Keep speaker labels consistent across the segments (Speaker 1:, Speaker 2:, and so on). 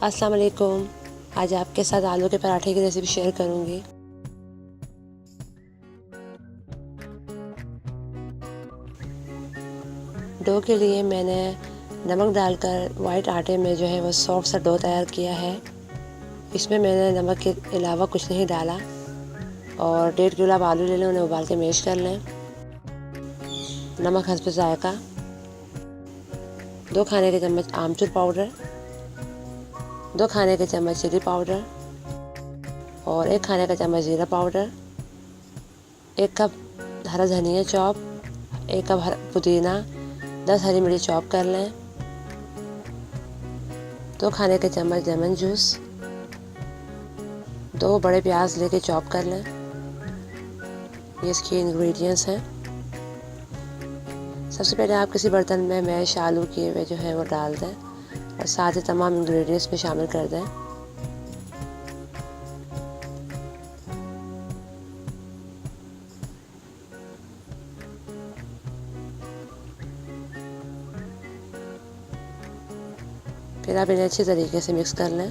Speaker 1: अस्सलाम वालेकुम। आज आपके साथ आलू के पराठे की रेसिपी शेयर करूंगी। डो के लिए मैंने नमक डालकर वाइट आटे में जो है वो सॉफ्ट सा डो तैयार किया है। इसमें मैंने नमक के अलावा कुछ नहीं डाला। और 1.5 किलो आप आलू ले लें, उन्हें उबाल के मैश कर लें। नमक हस्ब जायका, 2 खाने के चम्मच आमचूर पाउडर, 2 खाने के चम्मच चिली पाउडर और 1 खाने का चम्मच जीरा पाउडर, 1 कप हरा धनिया चॉप, 1 कप पुदीना, 10 हरी मिर्च चॉप कर लें, 2 खाने के चम्मच लेमन जूस, 2 बड़े प्याज लेके चॉप कर लें। ये इसके इंग्रेडिएंट्स हैं। सबसे पहले आप किसी बर्तन में मैश आलू किए हुए जो है वो डाल दें और साथ ही तमाम इंग्रेडिएंट्स में शामिल कर दें। फिर आप इन्हें अच्छी तरीके से मिक्स कर लें।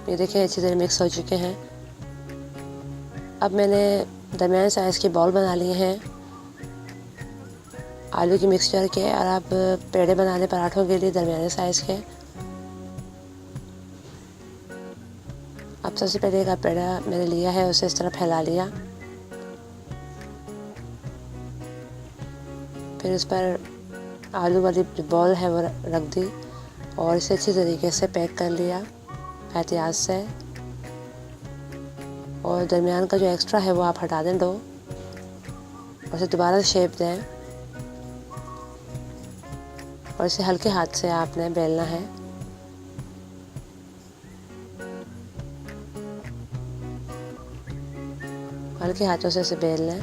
Speaker 1: ये देखिए अच्छी तरह मिक्स हो चुके हैं। अब मैंने दरमियाने साइज़ की बॉल बना लिए हैं आलू की मिक्सचर के, और अब पेड़े बनाने पराठों के लिए दरमियाने साइज़ के। अब सबसे पहले एक पेड़ा मैंने लिया है, उसे इस तरह फैला लिया। फिर उस पर आलू वाली जो बॉल है वो रख दी और इसे अच्छी तरीके से पैक कर लिया एहतियात से। और दरमियान का जो एक्स्ट्रा है वो आप हटा दें डो, और इसे दोबारा शेप दें और इसे हल्के हाथ से आपने बेलना है। हल्के हाथों से इसे बेल लें।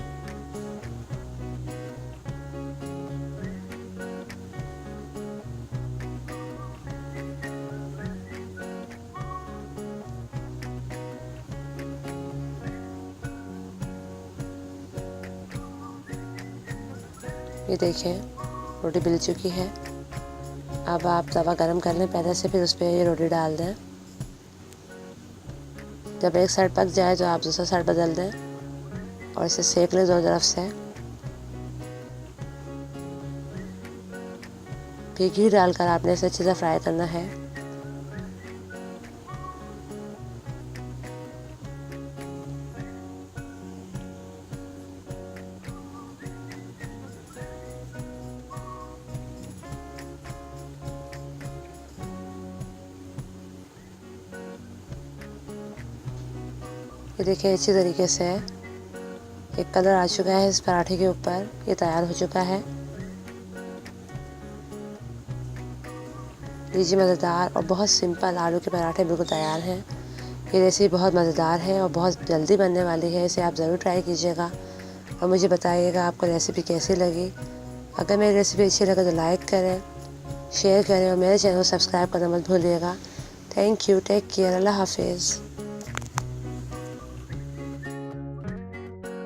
Speaker 1: ये देखिए रोटी बिल चुकी है। अब आप तवा गरम कर लें पहले से, फिर उस पर ये रोटी डाल दें। जब एक साइड पक जाए तो आप दूसरा साइड बदल दें और इसे सेक लें दोनों तरफ से। फिर घी डालकर आपने इसे अच्छे से फ्राई करना है। ये देखिए अच्छी तरीके से एक कलर आ चुका है इस पराठे के ऊपर। ये तैयार हो चुका है। लीजिए मज़ेदार और बहुत सिंपल आलू के पराठे बिल्कुल तैयार हैं। ये रेसिपी बहुत मज़ेदार है और बहुत जल्दी बनने वाली है। इसे आप ज़रूर ट्राई कीजिएगा और मुझे बताइएगा आपको रेसिपी कैसी लगी। अगर मेरी रेसिपी अच्छी लगे तो लाइक करें, शेयर करें और मेरे चैनल को सब्सक्राइब करना मत भूलिएगा। थैंक यू, टेक केयर, अल्लाह हाफिज़।